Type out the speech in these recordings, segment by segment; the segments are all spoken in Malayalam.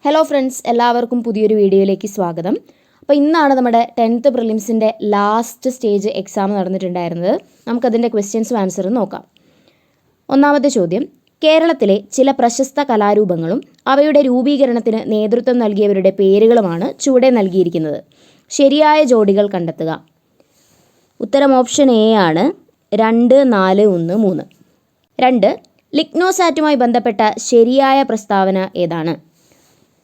ഹലോ ഫ്രണ്ട്സ്, എല്ലാവർക്കും പുതിയൊരു വീഡിയോയിലേക്ക് സ്വാഗതം. അപ്പോൾ ഇന്നാണ് നമ്മുടെ 10th പ്രിലിംസിൻ്റെ ലാസ്റ്റ് സ്റ്റേജ് എക്സാം നടന്നിട്ടുണ്ടായിരുന്നത്. നമുക്കതിൻ്റെ ക്വസ്റ്റ്യൻസും ആൻസറും നോക്കാം. ഒന്നാമത്തെ ചോദ്യം: കേരളത്തിലെ ചില പ്രശസ്ത കലാരൂപങ്ങളും അവയുടെ രൂപീകരണത്തിന് നേതൃത്വം നൽകിയവരുടെ പേരുകളുമാണ് ചുവടെ നൽകിയിരിക്കുന്നത്. ശരിയായ ജോഡികൾ കണ്ടെത്തുക. ഉത്തരം ഓപ്ഷൻ എ ആണ്. 2, 4, 1, 3. 2. ലിഗ്നോസാറ്റുമായി ബന്ധപ്പെട്ട ശരിയായ പ്രസ്താവന ഏതാണ്?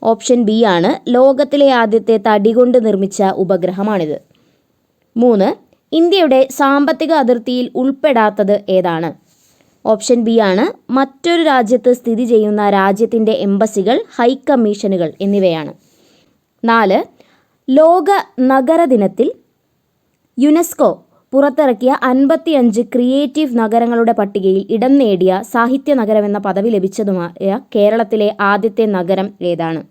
ഓപ്ഷൻ ബി ആണ്. ലോകത്തിലെ ആദ്യത്തെ തടി കൊണ്ട് നിർമ്മിച്ച ഉപഗ്രഹമാണിത്. 3. ഇന്ത്യയുടെ സാമ്പത്തിക അതിർത്തിയിൽ ഉൾപ്പെടാത്തത് ഏതാണ്? ഓപ്ഷൻ ബി ആണ്. മറ്റൊരു രാജ്യത്ത് സ്ഥിതി ചെയ്യുന്ന രാജ്യത്തിൻ്റെ എംബസികൾ, ഹൈക്കമ്മീഷനുകൾ എന്നിവയാണ്. 4. ലോക നഗര ദിനത്തിൽ യുനെസ്കോ പുറത്തിറക്കിയ 55 ക്രിയേറ്റീവ് നഗരങ്ങളുടെ പട്ടികയിൽ ഇടം നേടിയ സാഹിത്യ നഗരം എന്ന പദവി ലഭിച്ചതുമായ കേരളത്തിലെ ആദ്യത്തെ നഗരം ഏതാണ്?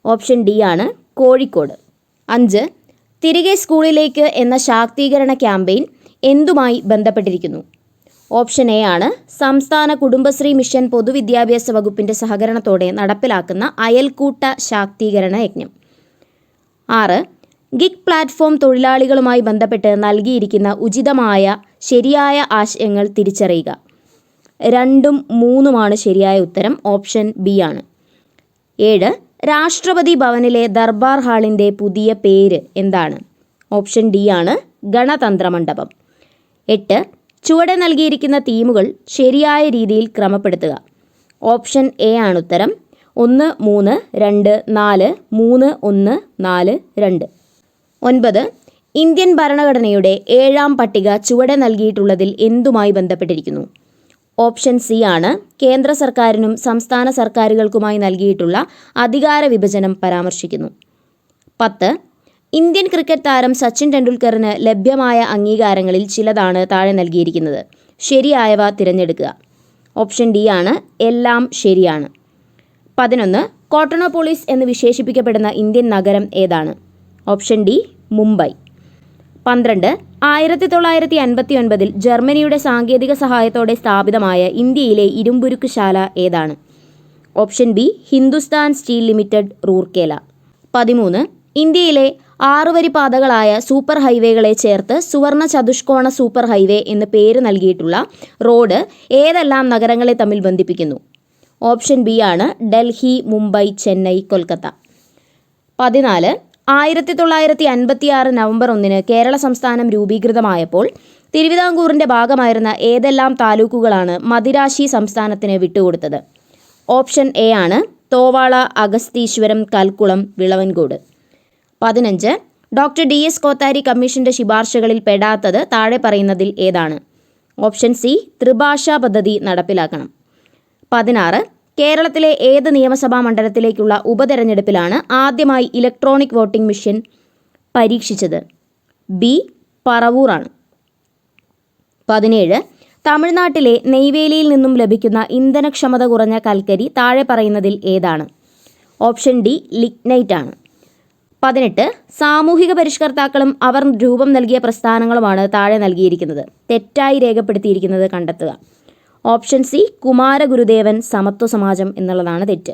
ഓപ്ഷൻ ഡി ആണ്. കോഴിക്കോട്. 5. തിരികെ സ്കൂളിലേക്ക് എന്ന ശാക്തീകരണ ക്യാമ്പയിൻ എന്തുമായി ബന്ധപ്പെട്ടിരിക്കുന്നു? ഓപ്ഷൻ എ ആണ്. സംസ്ഥാന കുടുംബശ്രീ മിഷൻ പൊതുവിദ്യാഭ്യാസ വകുപ്പിൻ്റെ സഹകരണത്തോടെ നടപ്പിലാക്കുന്ന അയൽക്കൂട്ട ശാക്തീകരണ യജ്ഞം. 6. ഗിഗ് പ്ലാറ്റ്ഫോം തൊഴിലാളികളുമായി ബന്ധപ്പെട്ട് നൽകിയിരിക്കുന്ന ഉചിതമായ ശരിയായ ആശയങ്ങൾ തിരിച്ചറിയുക. 2ഉം 3ഉമാണ് ശരിയായ ഉത്തരം. ഓപ്ഷൻ ബി ആണ്. 7. രാഷ്ട്രപതി ഭവനിലെ ദർബാർ ഹാളിൻ്റെ പുതിയ പേര് എന്താണ്? ഓപ്ഷൻ ഡി ആണ്. ഗണതന്ത്ര മണ്ഡപം. 8. ചുവടെ നൽകിയിരിക്കുന്ന തീമുകൾ ശരിയായ രീതിയിൽ ക്രമപ്പെടുത്തുക. ഓപ്ഷൻ എ ആണ് ഉത്തരം. 1, 3, 2, 4, 3, 1, 4, 2. 9. ഇന്ത്യൻ ഭരണഘടനയുടെ 7ാം പട്ടിക ചുവടെ നൽകിയിട്ടുള്ളതിൽ എന്തുമായി ബന്ധപ്പെട്ടിരിക്കുന്നു? ഓപ്ഷൻ സി ആണ്. കേന്ദ്ര സർക്കാരിനും സംസ്ഥാന സർക്കാരുകൾക്കുമായി നൽകിയിട്ടുള്ള അധികാര വിഭജനം പരാമർശിക്കുന്നു. 10. ഇന്ത്യൻ ക്രിക്കറ്റ് താരം സച്ചിൻ ടെണ്ടുൽക്കറിന് ലഭ്യമായ അംഗീകാരങ്ങളിൽ ചിലതാണ് താഴെ നൽകിയിരിക്കുന്നത്. ശരിയായവ തിരഞ്ഞെടുക്കുക. ഓപ്ഷൻ ഡി ആണ്. എല്ലാം ശരിയാണ്. 11. കോട്ടോണോപോളിസ് എന്ന് വിശേഷിപ്പിക്കപ്പെടുന്ന ഇന്ത്യൻ നഗരം ഏതാണ്? Option D. മുംബൈ. 12. 1959 ജർമ്മനിയുടെ സാങ്കേതിക സഹായത്തോടെ സ്ഥാപിതമായ ഇന്ത്യയിലെ ഇരുമ്പുരുക്ക് ശാല ഏതാണ്? Option B. Hindustan steel limited, Rourkela. 13. ഇന്ത്യയിലെ 6 വരി പാതകളായ സൂപ്പർ ഹൈവേകളെ ചേർത്ത് സുവർണ ചതുഷ്കോണ സൂപ്പർ ഹൈവേ എന്ന് പേര് നൽകിയിട്ടുള്ള റോഡ് ഏതെല്ലാം നഗരങ്ങളെ തമ്മിൽ ബന്ധിപ്പിക്കുന്നു? ഓപ്ഷൻ ബി ആണ്. ഡൽഹി, മുംബൈ, ചെന്നൈ, കൊൽക്കത്ത. 14. 1956 നവംബർ 1 കേരള സംസ്ഥാനം രൂപീകൃതമായപ്പോൾ തിരുവിതാംകൂറിൻ്റെ ഭാഗമായിരുന്ന ഏതെല്ലാം താലൂക്കുകളാണ് മദിരാശി സംസ്ഥാനത്തിന് വിട്ടുകൊടുത്തത്? ഓപ്ഷൻ എ ആണ്. തോവാള, അഗസ്തീശ്വരം, കൽക്കുളം, വിളവൻകോട്. 15. ഡോക്ടർ DS കോത്താരി കമ്മീഷൻ്റെ ശുപാർശകളിൽ പെടാത്തത് താഴെ പറയുന്നതിൽ ഏതാണ്? Option C. ത്രിഭാഷാ പദ്ധതി നടപ്പിലാക്കണം. 16. കേരളത്തിലെ ഏത് നിയമസഭാ മണ്ഡലത്തിലേക്കുള്ള ഉപതെരഞ്ഞെടുപ്പിലാണ് ആദ്യമായി ഇലക്ട്രോണിക് വോട്ടിംഗ് മെഷീൻ പരീക്ഷിച്ചത്? ബി. പറവൂർ ആണ്. 17. തമിഴ്നാട്ടിലെ നെയ്വേലിയിൽ നിന്നും ലഭിക്കുന്ന ഇന്ധനക്ഷമത കുറഞ്ഞ കൽക്കരി താഴെ പറയുന്നതിൽ ഏതാണ്? Option D. ലിഗ്നൈറ്റ് ആണ്. 18. സാമൂഹിക പരിഷ്കർത്താക്കളും അവർ രൂപം നൽകിയ പ്രസ്ഥാനങ്ങളുമാണ് താഴെ നൽകിയിരിക്കുന്നത്. തെറ്റായി രേഖപ്പെടുത്തിയിരിക്കുന്നത് കണ്ടെത്തുക. Option C. കുമാരഗുരുദേവൻ, സമത്വ സമാജം എന്നുള്ളതാണ് തെറ്റ്.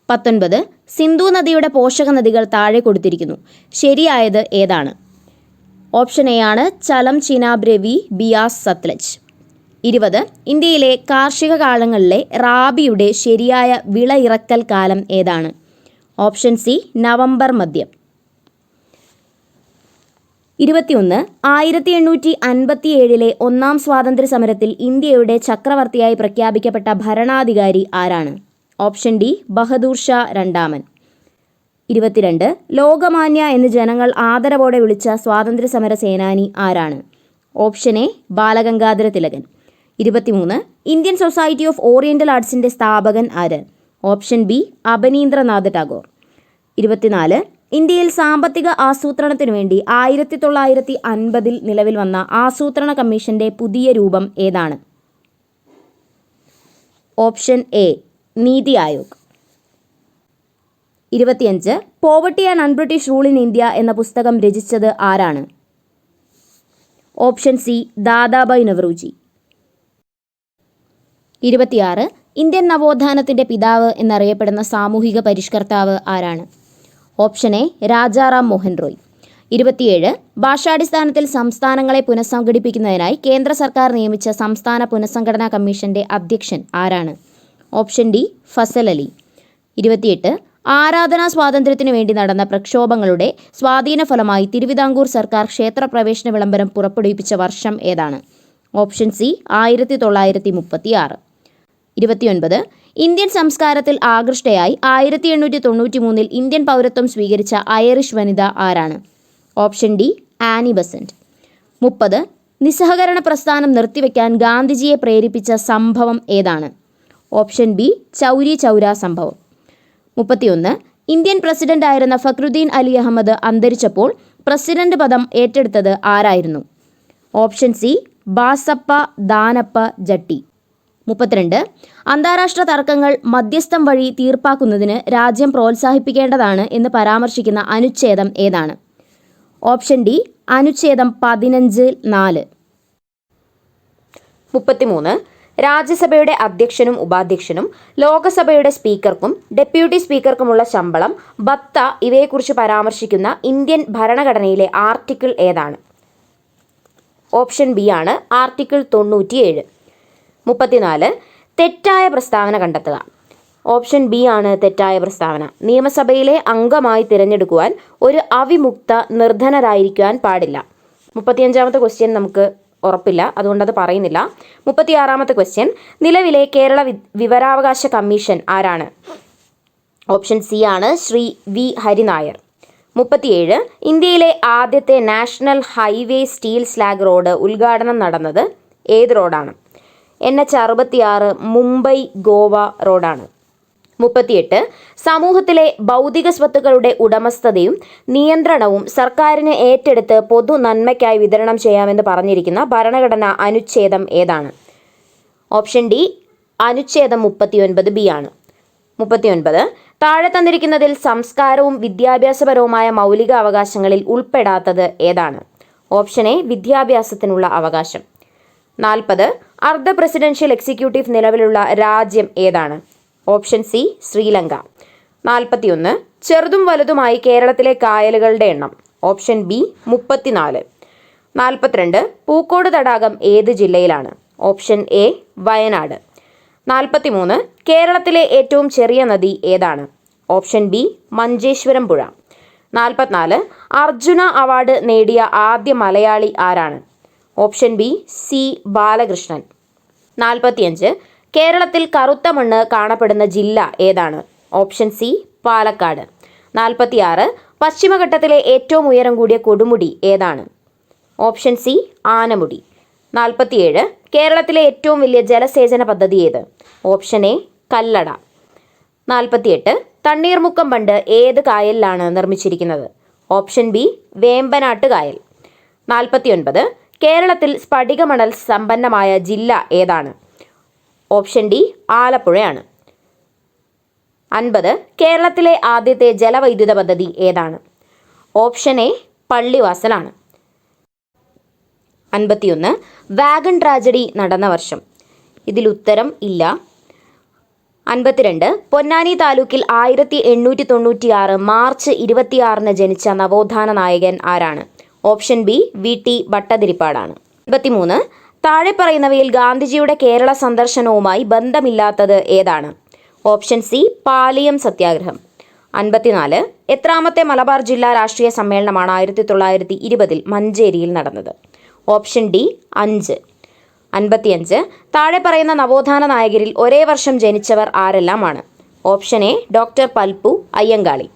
19. സിന്ധു നദിയുടെ പോഷക നദികൾ താഴെ കൊടുത്തിരിക്കുന്നു. ശരിയായത് ഏതാണ്? ഓപ്ഷൻ എ ആണ്. ചലം, ചിനാബ്, രവി, ബിയാസ്, സത്ലജ്. 20. ഇന്ത്യയിലെ കാർഷിക കാലങ്ങളിലെ റാബിയുടെ ശരിയായ വിളയിറക്കൽ കാലം ഏതാണ്? Option C. നവംബർ മധ്യം. 21. 1857 ഒന്നാം സ്വാതന്ത്ര്യ സമരത്തിൽ ഇന്ത്യയുടെ ചക്രവർത്തിയായി പ്രഖ്യാപിക്കപ്പെട്ട ഭരണാധികാരി ആരാണ്? Option D. ബഹദൂർ ഷാ രണ്ടാമൻ. 22. ലോകമാന്യ എന്ന് ജനങ്ങൾ ആദരവോടെ വിളിച്ച സ്വാതന്ത്ര്യ സമര സേനാനി ആരാണ്? Option A. Bal Gangadhar Tilak. 23. Indian society of oriental ആർട്സിൻ്റെ സ്ഥാപകൻ ആര്? Option B. അബനീന്ദ്രനാഥ് ടാഗോർ. 24. ഇന്ത്യയിൽ സാമ്പത്തിക ആസൂത്രണത്തിനു വേണ്ടി 1950 നിലവിൽ വന്ന ആസൂത്രണ കമ്മീഷന്റെ പുതിയ രൂപം ഏതാണ്? Option A. NITI Aayog. 25. Poverty and un-British rule in India എന്ന പുസ്തകം രചിച്ചത് ആരാണ്? Option C. Dadabhai Naoroji. 26. Indian നവോത്ഥാനത്തിൻ്റെ പിതാവ് എന്നറിയപ്പെടുന്ന സാമൂഹിക പരിഷ്കർത്താവ് ആരാണ്? Option A Rajaram Mohan Roy. 27 ഭാഷാടിസ്ഥാനത്തിൽ സംസ്ഥാനങ്ങളെ പുനഃസംഘടിപ്പിക്കുന്നതിനായി കേന്ദ്ര സർക്കാർ നിയമിച്ച സംസ്ഥാന പുനഃസംഘടനാ കമ്മീഷന്റെ അധ്യക്ഷൻ ആരാണ്? Option D Fasal Ali. 28 ആരാധനാ സ്വാതന്ത്ര്യത്തിനു വേണ്ടി നടന്ന പ്രക്ഷോഭങ്ങളുടെ സ്വാധീന ഫലമായി തിരുവിതാംകൂർ സർക്കാർ ക്ഷേത്രപ്രവേശന വിളംബരം പുറപ്പെടുവിപ്പിച്ച വർഷം ഏതാണ്? Option C 1936. 29 ഇന്ത്യൻ സംസ്കാരത്തിൽ ആകൃഷ്ടയായി 1893 ഇന്ത്യൻ പൗരത്വം സ്വീകരിച്ച ഐറിഷ് വനിത ആരാണ്? Option D Annie Besant. 30 നിസ്സഹകരണ പ്രസ്ഥാനം നിർത്തിവെക്കാൻ ഗാന്ധിജിയെ പ്രേരിപ്പിച്ച സംഭവം ഏതാണ്? ഓപ്ഷൻ ബി ചൗരി ചൗര സംഭവം. 31 ഇന്ത്യൻ പ്രസിഡന്റായിരുന്ന ഫക്രുദ്ദീൻ അലി അഹമ്മദ് അന്തരിച്ചപ്പോൾ പ്രസിഡന്റ് പദം ഏറ്റെടുത്തത് ആരായിരുന്നു? ഓപ്ഷൻ സി ബാസപ്പ ദാനപ്പ ജട്ടി. 32 അന്താരാഷ്ട്ര തർക്കങ്ങൾ മധ്യസ്ഥം വഴി തീർപ്പാക്കുന്നതിന് രാജ്യം പ്രോത്സാഹിപ്പിക്കേണ്ടതാണ് എന്ന് പരാമർശിക്കുന്ന അനുച്ഛേദം ഏതാണ്? ഓപ്ഷൻ ഡി അനുച്ഛേദം 15(4). 33 രാജ്യസഭയുടെ അധ്യക്ഷനും ഉപാധ്യക്ഷനും ലോകസഭയുടെ സ്പീക്കർക്കും ഡെപ്യൂട്ടി സ്പീക്കർക്കുമുള്ള ശമ്പളം, ഭത്ത ഇവയെക്കുറിച്ച് പരാമർശിക്കുന്ന ഇന്ത്യൻ ഭരണഘടനയിലെ ആർട്ടിക്കിൾ ഏതാണ്? ഓപ്ഷൻ ബി ആണ് ആർട്ടിക്കിൾ 97. 34 തെറ്റായ പ്രസ്താവന കണ്ടെത്തുക. ഓപ്ഷൻ ബി ആണ് തെറ്റായ പ്രസ്താവന. നിയമസഭയിലെ അംഗമായി തിരഞ്ഞെടുക്കുവാൻ ഒരു അവിമുക്ത നിർധനരായിരിക്കാൻ പാടില്ല. 35ാമത്തെ ക്വസ്റ്റ്യൻ നമുക്ക് ഉറപ്പില്ല, അതുകൊണ്ടത് പറയുന്നില്ല. 36ാമത്തെ ക്വസ്റ്റ്യൻ നിലവിലെ കേരള വിവരാവകാശ കമ്മീഷൻ ആരാണ്? ഓപ്ഷൻ സി ആണ് ശ്രീ വി ഹരിനായർ. 37 ഇന്ത്യയിലെ ആദ്യത്തെ national highway steel slag road ഉദ്ഘാടനം നടന്നത് ഏത് റോഡാണ്? NH 66 മുംബൈ ഗോവ റോഡാണ്. 38 സമൂഹത്തിലെ ഭൗതിക സ്വത്തുക്കളുടെ ഉടമസ്ഥതയും നിയന്ത്രണവും സർക്കാരിന് ഏറ്റെടുത്ത് പൊതു നന്മയ്ക്കായി വിതരണം ചെയ്യാമെന്ന് പറഞ്ഞിരിക്കുന്ന ഭരണഘടനാ അനുച്ഛേദം ഏതാണ്? ഓപ്ഷൻ ഡി അനുച്ഛേദം 39(b) ആണ്. 39 താഴെ തന്നിരിക്കുന്നതിൽ സംസ്കാരവും വിദ്യാഭ്യാസപരവുമായ മൗലിക അവകാശങ്ങളിൽ ഉൾപ്പെടാത്തത് ഏതാണ്? ഓപ്ഷൻ എ വിദ്യാഭ്യാസത്തിനുള്ള അവകാശം. 40 അർദ്ധ പ്രസിഡൻഷ്യൽ എക്സിക്യൂട്ടീവ് നിലവിലുള്ള രാജ്യം ഏതാണ്? Option C Sri Lanka. 41 ചെറുതും വലുതുമായി കേരളത്തിലെ കായലുകളുടെ എണ്ണം. Option B 34. 42 പൂക്കോട് തടാകം ഏത് ജില്ലയിലാണ്? Option A Wayanad. 43 കേരളത്തിലെ ഏറ്റവും ചെറിയ നദി ഏതാണ്? ഓപ്ഷൻ ബി മഞ്ചേശ്വരം പുഴ. 44 അർജുന അവാർഡ് നേടിയ ആദ്യ മലയാളി ആരാണ്? Option B C Balakrishnan. 45 കേരളത്തിൽ കറുത്ത മണ്ണ് കാണപ്പെടുന്ന ജില്ല ഏതാണ്? Option C Palakkad. 46 പശ്ചിമഘട്ടത്തിലെ ഏറ്റവും ഉയരം കൂടിയ കൊടുമുടി ഏതാണ്? Option C Anamudi. 47 കേരളത്തിലെ ഏറ്റവും വലിയ ജലസേചന പദ്ധതി ഏത്? Option A Kallada. 48 തണ്ണീർമുക്കം ബണ്ട് ഏത് കായലിലാണ് നിർമ്മിച്ചിരിക്കുന്നത്? ഓപ്ഷൻ ബി വേമ്പനാട്ട് കായൽ. 49 കേരളത്തിൽ സ്ഫടികമണൽ സമ്പന്നമായ ജില്ല ഏതാണ്? Option D ആലപ്പുഴയാണ്. 50 കേരളത്തിലെ ആദ്യത്തെ ജലവൈദ്യുത പദ്ധതി ഏതാണ്? ഓപ്ഷൻ എ പള്ളിവാസലാണ്. 51 വാഗൺ ട്രാജഡി നടന്ന വർഷം. ഇതിൽ ഉത്തരം ഇല്ല. 52 പൊന്നാനി താലൂക്കിൽ 1896 മാർച്ച് 26 ജനിച്ച നവോത്ഥാന നായകൻ ആരാണ്? Option B VT ഭട്ടതിരിപ്പാടാണ്. 53 താഴെ പറയുന്നവയിൽ ഗാന്ധിജിയുടെ കേരള സന്ദർശനവുമായി ബന്ധമില്ലാത്തത് ഏതാണ്? ഓപ്ഷൻ സി പാലിയം സത്യാഗ്രഹം. 54 എത്രാമത്തെ മലബാർ ജില്ലാ രാഷ്ട്രീയ സമ്മേളനമാണ് 1920 മഞ്ചേരിയിൽ നടന്നത്? Option D 5. 55 താഴെ പറയുന്ന നവോത്ഥാന നായകരിൽ ഒരേ വർഷം ജനിച്ചവർ ആരെല്ലാമാണ്? Option A doctor Palpu Ayyankali.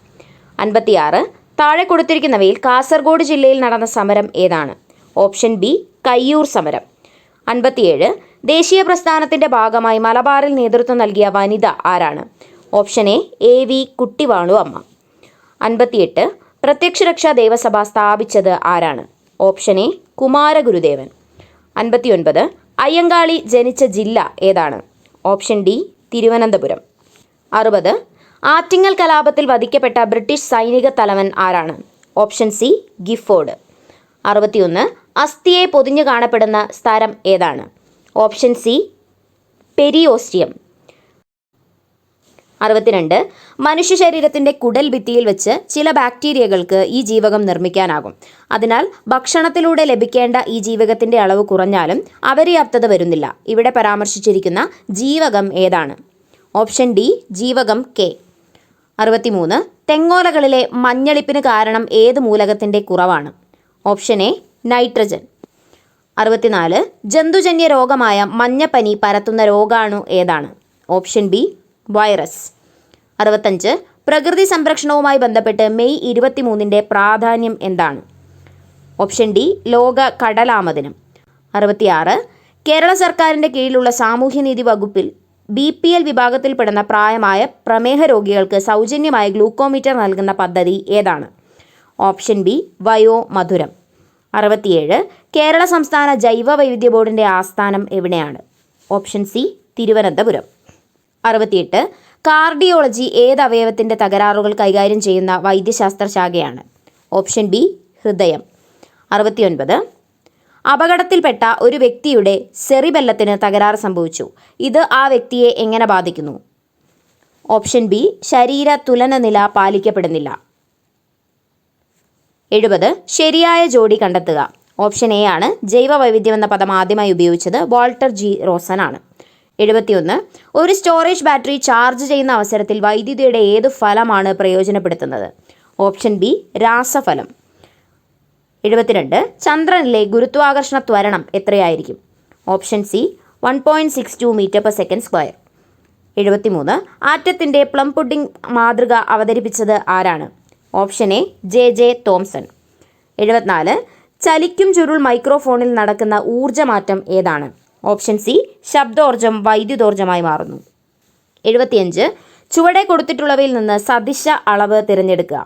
56 താഴെ കൊടുത്തിരിക്കുന്നവയിൽ കാസർഗോഡ് ജില്ലയിൽ നടന്ന സമരം ഏതാണ്? ഓപ്ഷൻ ബി കയ്യൂർ സമരം. 57 ദേശീയ പ്രസ്ഥാനത്തിന്റെ ഭാഗമായി മലബാറിൽ നേതൃത്വം നൽകിയ വനിത ആരാണ്? ഓപ്ഷൻ എ AV കുട്ടിവാളു അമ്മ. 58 പ്രത്യക്ഷരക്ഷാ ദേവസഭ സ്ഥാപിച്ചത് ആരാണ്? Option A Kumaragurudevan. 59 അയ്യങ്കാളി ജനിച്ച ജില്ല ഏതാണ്? Option D Thiruvananthapuram. 60 ആറ്റിങ്ങൽ കലാപത്തിൽ വധിക്കപ്പെട്ട ബ്രിട്ടീഷ് സൈനിക തലവൻ ആരാണ്? Option C Gifford. 61 അസ്ഥിയെ പൊതിഞ്ഞു കാണപ്പെടുന്ന സ്ഥലം ഏതാണ്? Option C periosteum. 62. മനുഷ്യ ശരീരത്തിൻ്റെ കുടൽ ഭിത്തിയിൽ വെച്ച് ചില ബാക്ടീരിയകൾക്ക് ഈ ജീവകം നിർമ്മിക്കാനാകും. അതിനാൽ ഭക്ഷണത്തിലൂടെ ലഭിക്കേണ്ട ഈ ജീവകത്തിൻ്റെ അളവ് കുറഞ്ഞാലും അപര്യാപ്തത വരുന്നില്ല. ഇവിടെ പരാമർശിച്ചിരിക്കുന്ന ജീവകം ഏതാണ്? ഓപ്ഷൻ ഡി ജീവകം കെ. 63. തെങ്ങോലകളിലെ മഞ്ഞളിപ്പിന് കാരണം ഏത് മൂലകത്തിൻ്റെ കുറവാണ്? Option A nitrogen. 64. ജന്തുജന്യ രോഗമായ മഞ്ഞപ്പനി പരത്തുന്ന രോഗാണു ഏതാണ്? Option B virus. 65. പ്രകൃതി സംരക്ഷണവുമായി ബന്ധപ്പെട്ട് മെയ് 23-ൻ്റെ പ്രാധാന്യം എന്താണ്? ഓപ്ഷൻ ഡി ലോക കടലാമ ദിനം. 66. കേരള സർക്കാരിൻ്റെ കീഴിലുള്ള സാമൂഹ്യനീതി വകുപ്പിൽ BPL വിഭാഗത്തിൽപ്പെടുന്ന പ്രായമായ പ്രമേഹ രോഗികൾക്ക് സൗജന്യമായി ഗ്ലൂക്കോമീറ്റർ നൽകുന്ന പദ്ധതി ഏതാണ്? Option B Vayomadhuram. 67. കേരള സംസ്ഥാന ജൈവ വൈവിധ്യ ബോർഡിൻ്റെ ആസ്ഥാനം എവിടെയാണ്? Option C Thiruvananthapuram. 68. കാർഡിയോളജി ഏത് അവയവത്തിൻ്റെ തകരാറുകൾ കൈകാര്യം ചെയ്യുന്ന വൈദ്യശാസ്ത്ര ശാഖയാണ്? ഓപ്ഷൻ ബി ഹൃദയം. 69. അപകടത്തിൽപ്പെട്ട ഒരു വ്യക്തിയുടെ സെറിബെല്ലത്തിന് തകരാറ് സംഭവിച്ചു. ഇത് ആ വ്യക്തിയെ എങ്ങനെ ബാധിക്കുന്നു? ഓപ്ഷൻ ബി ശരീര തുലനനില പാലിക്കപ്പെടുന്നില്ല. 70. ശരിയായ ജോഡി കണ്ടെത്തുക. ഓപ്ഷൻ എ ആണ്. ജൈവ വൈവിധ്യം എന്ന പദം ആദ്യമായി ഉപയോഗിച്ചത് വാൾട്ടർ ജി റോസൻ ആണ്. 71. ഒരു സ്റ്റോറേജ് ബാറ്ററി ചാർജ് ചെയ്യുന്ന അവസരത്തിൽ വൈദ്യുതിയുടെ ഏത് ഫലമാണ് പ്രയോജനപ്പെടുത്തുന്നത്? Option B രാസഫലം. 72. ചന്ദ്രനിലെ ഗുരുത്വാകർഷണ ത്വരണം എത്രയായിരിക്കും? Option C 1.62 m/s². 73. ആറ്റത്തിൻ്റെ പ്ലം പുഡിംഗ് മാതൃക അവതരിപ്പിച്ചത് ആരാണ്? Option A JJ Thomson. 74. ചലിക്കും ചുരുൾ മൈക്രോഫോണിൽ നടക്കുന്ന ഊർജ്ജമാറ്റം ഏതാണ്? ഓപ്ഷൻ സി ശബ്ദോർജ്ജം വൈദ്യുതോർജ്ജമായി മാറുന്നു. 75. ചുവടെ കൊടുത്തിട്ടുള്ളവയിൽ നിന്ന് സദിശ അളവ് തിരഞ്ഞെടുക്കുക.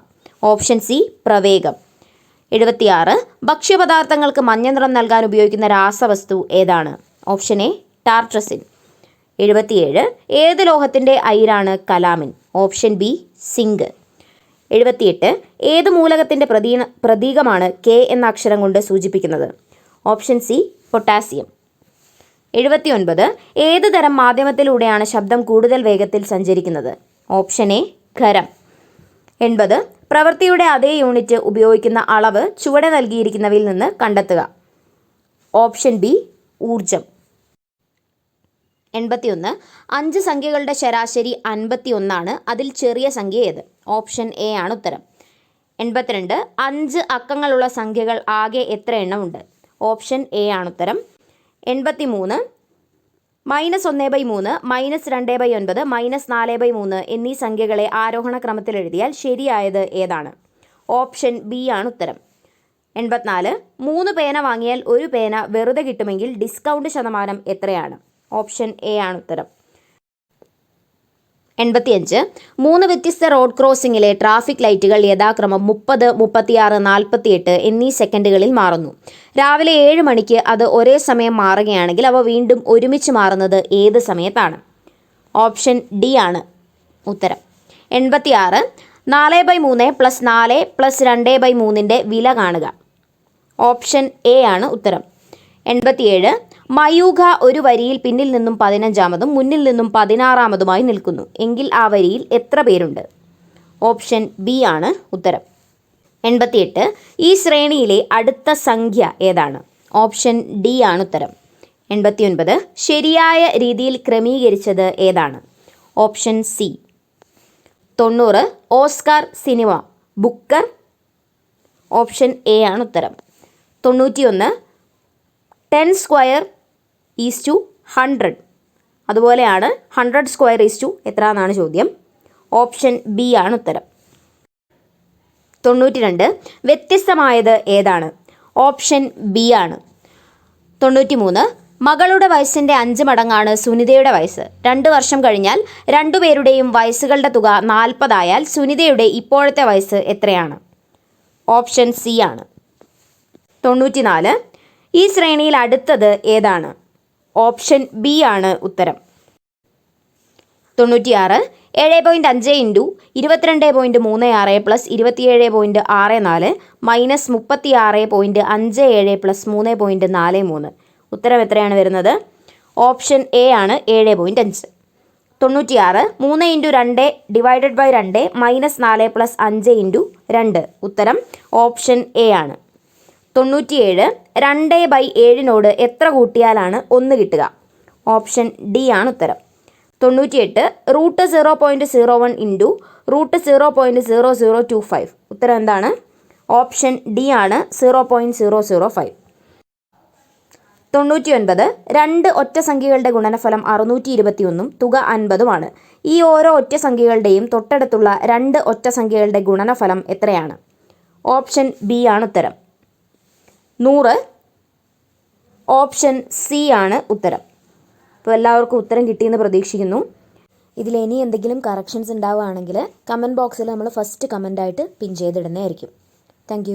Option C പ്രവേഗം. 76. ഭക്ഷ്യപദാർത്ഥങ്ങൾക്ക് മഞ്ഞ നിറം നൽകാൻ ഉപയോഗിക്കുന്ന രാസവസ്തു ഏതാണ്? Option A tartrazine. 77. ഏത് ലോഹത്തിൻ്റെ അയിരാണ് കലാമിൻ? Option B zinc. 78. ഏത് മൂലകത്തിൻ്റെ പ്രതീകമാണ് K എന്ന അക്ഷരം കൊണ്ട് സൂചിപ്പിക്കുന്നത്? Option C potassium. 79. ഏത് തരം മാധ്യമത്തിലൂടെയാണ് ശബ്ദം കൂടുതൽ വേഗത്തിൽ സഞ്ചരിക്കുന്നത്? ഓപ്ഷൻ എ ഖരം. 80. പ്രവൃത്തിയുടെ അതേ യൂണിറ്റ് ഉപയോഗിക്കുന്ന അളവ് ചുവടെ നൽകിയിരിക്കുന്നവയിൽ നിന്ന് കണ്ടെത്തുക. ഓപ്ഷൻ ബി ഊർജം. 81. 5 സംഖ്യകളുടെ ശരാശരി 51 അതിൽ ചെറിയ സംഖ്യ ഏത്? ഓപ്ഷൻ എ ആണ് ഉത്തരം. 82. 5 അക്കങ്ങളുള്ള സംഖ്യകൾ ആകെ എത്ര എണ്ണമുണ്ട്? ഓപ്ഷൻ എ ആണ് ഉത്തരം. 83. -1/3, -2/9, -4/3 എന്നീ സംഖ്യകളെ ആരോഹണ ക്രമത്തിൽ എഴുതിയാൽ ശരിയായത് ഏതാണ്? ഓപ്ഷൻ ബി ആണ് ഉത്തരം. 84. 3 പേന വാങ്ങിയാൽ 1 പേന വെറുതെ കിട്ടുമെങ്കിൽ ഡിസ്കൗണ്ട് ശതമാനം എത്രയാണ്? ഓപ്ഷൻ എ ആണ് ഉത്തരം. 85. 3 വ്യത്യസ്ത റോഡ് ക്രോസിംഗിലെ ട്രാഫിക് ലൈറ്റുകൾ യഥാക്രമം 30, 36, 48 എന്നീ സെക്കൻഡുകളിൽ മാറുന്നു. രാവിലെ 7 മണിക്ക് അത് ഒരേ സമയം മാറുകയാണെങ്കിൽ അവ വീണ്ടും ഒരുമിച്ച് മാറുന്നത് ഏത് സമയത്താണ്? ഓപ്ഷൻ ഡി ആണ് ഉത്തരം. 86. 4/3 + 4 + 2/3 വില കാണുക. ഓപ്ഷൻ എ ആണ് ഉത്തരം. 87. മയൂഖ ഒരു വരിയിൽ പിന്നിൽ നിന്നും 15-മതും മുന്നിൽ നിന്നും 16-മതുമായി നിൽക്കുന്നു എങ്കിൽ ആ വരിയിൽ എത്ര പേരുണ്ട്? ഓപ്ഷൻ ബി ആണ് ഉത്തരം. 88. ഈ ശ്രേണിയിലെ അടുത്ത സംഖ്യ ഏതാണ്? ഓപ്ഷൻ ഡി ആണ് ഉത്തരം. 89. ശരിയായ രീതിയിൽ ക്രമീകരിച്ചത് ഏതാണ്? Option C. 90. Oscar cinema Booker. Option A ആണ് ഉത്തരം. 91. 10² 100. അതുപോലെയാണ് 100² എത്ര എന്നാണ് ചോദ്യം. ഓപ്ഷൻ ബി ആണ് ഉത്തരം. 92. വ്യത്യസ്തമായത് ഏതാണ്? ഓപ്ഷൻ ബി ആണ്. 93. മകളുടെ വയസ്സിൻ്റെ 5 മടങ്ങാണ് സുനിതയുടെ വയസ്സ്. 2 വർഷം കഴിഞ്ഞാൽ രണ്ടുപേരുടെയും വയസ്സുകളുടെ തുക 40 ആയാൽ സുനിതയുടെ ഇപ്പോഴത്തെ വയസ്സ് എത്രയാണ്? ഓപ്ഷൻ സി ആണ്. 94. ഈ ശ്രേണിയിൽ അടുത്തത് ഏതാണ്? ഓപ്ഷൻ ബി ആണ് ഉത്തരം. 96. 7.5 × 22.36 + 27.64 -36.57 + 3.43. ഉത്തരം എത്രയാണ് വരുന്നത്? ഓപ്ഷൻ എ ആണ് 7.5. 96 3 into 2 divided by 2 minus 4 plus 5 into 2. ഉത്തരം ഓപ്ഷൻ എ ആണ്. 97 2 ബൈ 7നോട് എത്ര കൂട്ടിയാലാണ് 1 കിട്ടുക? ഓപ്ഷൻ ഡി ആണ് ഉത്തരം. 98 റൂട്ട് 0.01 ഇൻറ്റു റൂട്ട് 0.0025. ഉത്തരം എന്താണ്? ഓപ്ഷൻ ഡി ആണ് 0.005. 99 രണ്ട് ഒറ്റ സംഖ്യകളുടെ ഗുണനഫലം 621 തുക 50 ഈ ഓരോ ഒറ്റ സംഖ്യകളുടെയും തൊട്ടടുത്തുള്ള രണ്ട് ഒറ്റ സംഖ്യകളുടെ ഗുണനഫലം എത്രയാണ്? ഓപ്ഷൻ ബി ആണ് ഉത്തരം. 100 ഓപ്ഷൻ സി ആണ് ഉത്തരം. അപ്പോൾ എല്ലാവർക്കും ഉത്തരം കിട്ടിയെന്ന് പ്രതീക്ഷിക്കുന്നു. ഇതിൽ ഇനി എന്തെങ്കിലും കറക്ഷൻസ് ഉണ്ടാവുകയാണെങ്കിൽ കമൻറ്റ് ബോക്സിൽ നമ്മൾ ഫസ്റ്റ് കമൻ്റായിട്ട് പിൻ ചെയ്തിടുന്നതായിരിക്കും. താങ്ക്